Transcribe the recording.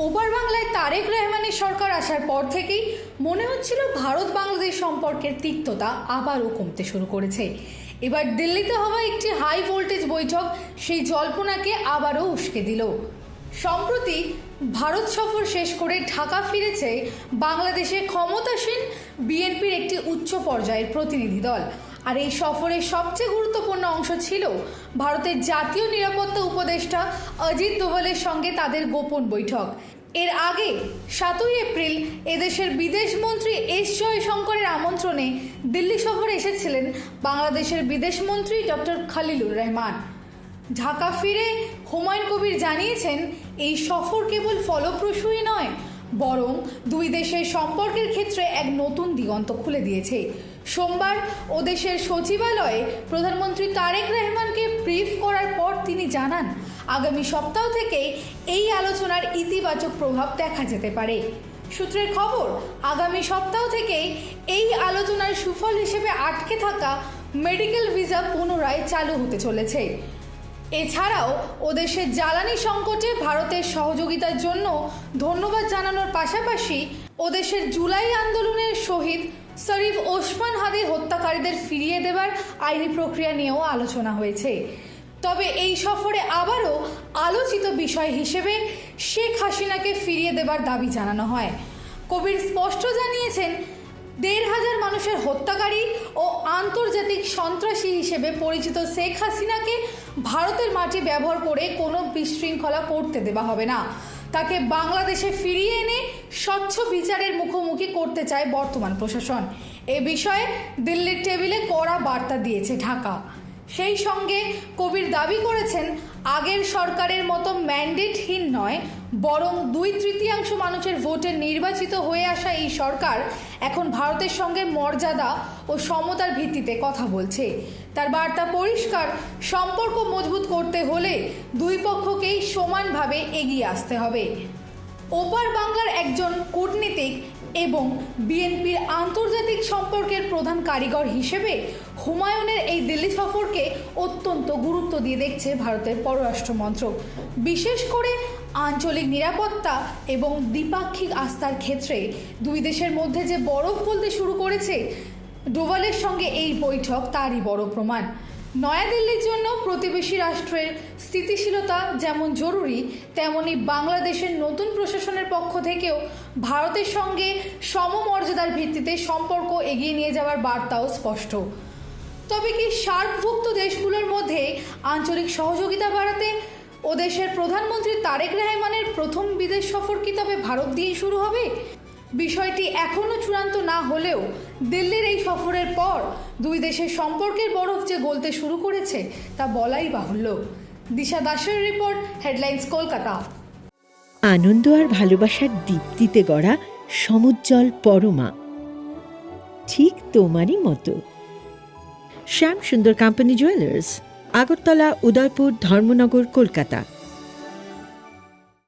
ওপার বাংলায় তারেক রহমানের সরকার আসার পর থেকেই মনে হচ্ছিল ভারত বাংলাদেশ সম্পর্কের তিক্ততা আবারও কমতে শুরু করেছে। এবার দিল্লিতে হওয়া একটি হাই ভোল্টেজ বৈঠক সেই জল্পনাকে আবারও উস্কে দিল। সম্প্রতি ভারত সফর শেষ করে ঢাকা ফিরেছে বাংলাদেশে ক্ষমতাসীন বিএনপির একটি উচ্চ পর্যায়ের প্রতিনিধি দল। আর এই সফরের সবচেয়ে গুরুত্বপূর্ণ অংশ ছিল ভারতের জাতীয় নিরাপত্তা উপদেষ্টা অজিত দোভালের সঙ্গে তাদের গোপন বৈঠক। এর আগে 7ই এপ্রিল এদেশের বিদেশমন্ত্রী এস জয়শঙ্করের আমন্ত্রণে দিল্লি সফরে এসেছিলেন বাংলাদেশের বিদেশমন্ত্রী ডক্টর খলিলুর রহমান। ঢাকা ফিরে হুমায়ুন কবির জানিয়েছেন, এই সফর কেবল ফলপ্রসূই নয়, বরং দুই দেশের সম্পর্কের ক্ষেত্রে এক নতুন দিগন্ত খুলে দিয়েছে। সোমবার ও দেশের সচিবালয়ে প্রধানমন্ত্রী তারেক রহমানকে ব্রিফ করার পর তিনি জানান, আগামী সপ্তাহ থেকে এই আলোচনার ইতিবাচক প্রভাব দেখা যেতে পারে। সূত্রের খবর, আগামী সপ্তাহ থেকে এই আলোচনার সুফল হিসেবে আটকে থাকা মেডিকেল ভিসা পুনরায় চালু হতে চলেছে। এছাড়াও ওদেশের জ্বালানি সংকটে ভারতের সহযোগিতার জন্য ধন্যবাদ জানানোর পাশাপাশি ওদেশের জুলাই আন্দোলনের শহীদ শরীফ ওসমান হাদি হত্যাকারীদের ফিরিয়ে দেবার আইনি প্রক্রিয়া নিয়েও আলোচনা হয়েছে। তবে এই সফরে আবারও আলোচিত বিষয় হিসেবে শেখ হাসিনাকে ফিরিয়ে দেবার দাবি জানানো হয়। কবির স্পষ্ট জানিয়েছেন, 1,500 মানুষের হত্যাকারী ও আন্তর্জাতিক সন্ত্রাসী হিসেবে পরিচিত শেখ হাসিনাকে ভারতের মাটি ব্যবহার করে কোনো বিশৃঙ্খলা করতে দেওয়া হবে না। তাকে বাংলাদেশে ফিরিয়ে এনে স্বচ্ছ বিচারের মুখোমুখি করতে চায় বর্তমান প্রশাসন। এ বিষয়ে দিল্লির টেবিলে কড়া বার্তা দিয়েছে ঢাকা। সেই সঙ্গে কবির দাবি করেছেন, আগের সরকারের মতো ম্যান্ডেটহীন নয়, বরং 2/3 মানুষের ভোটে নির্বাচিত হয়ে আসা এই সরকার এখন ভারতের সঙ্গে মর্যাদা ও সমতার ভিত্তিতে কথা বলছে। তার বার্তা পরিষ্কার, সম্পর্ক মজবুত করতে হলে দুই পক্ষকেই সমানভাবে এগিয়ে আসতে হবে। ওপার বাংলার একজন কূটনীতিক এবং বিএনপির আন্তর্জাতিক সম্পর্কের প্রধান কারিগর হিসেবে হুমায়ুনের এই দিল্লি সফরকে অত্যন্ত গুরুত্ব দিয়ে দেখছে ভারতের পররাষ্ট্র মন্ত্রক। বিশেষ করে আঞ্চলিক নিরাপত্তা এবং দ্বিপাক্ষিক আস্থার ক্ষেত্রে দুই দেশের মধ্যে যে বরফ গলতে শুরু করেছে, ডোভালের সঙ্গে এই বৈঠক তারই বড় প্রমাণ। নয়াদিল্লির জন্য প্রতিবেশী রাষ্ট্রের স্থিতিশীলতা যেমন জরুরি, তেমনি বাংলাদেশের নতুন প্রশাসনের পক্ষ থেকেও ভারতের সঙ্গে সমমর্যাদার ভিত্তিতে সম্পর্ক এগিয়ে নিয়ে যাওয়ার বার্তাও স্পষ্ট। তবে কি সার্কভুক্ত দেশগুলোর মধ্যে আঞ্চলিক সহযোগিতা বাড়াতে ও দেশের প্রধানমন্ত্রী তারেক রহমানের প্রথম বিদেশ সফর কি তবে ভারত দিয়েই শুরু হবে? বিষয়টি এখনও চূড়ান্ত না হলেও দিল্লির এই সফরের পর দুই দেশের সম্পর্কের বরফ যে গলতে শুরু করেছে তা বলাই বাহুল্য। দিশা দাসের রিপোর্ট, হেডলাইন্স, কলকাতা। আনন্দ আর ভালোবাসার দীপ্তিতে গড়া সমুজ্জ্বল পরমা, ঠিক তোমারই মতো। শ্যাম সুন্দর কোম্পানি জুয়েলার্স, আগরতলা, উদয়পুর, ধর্মনগর, কলকাতা।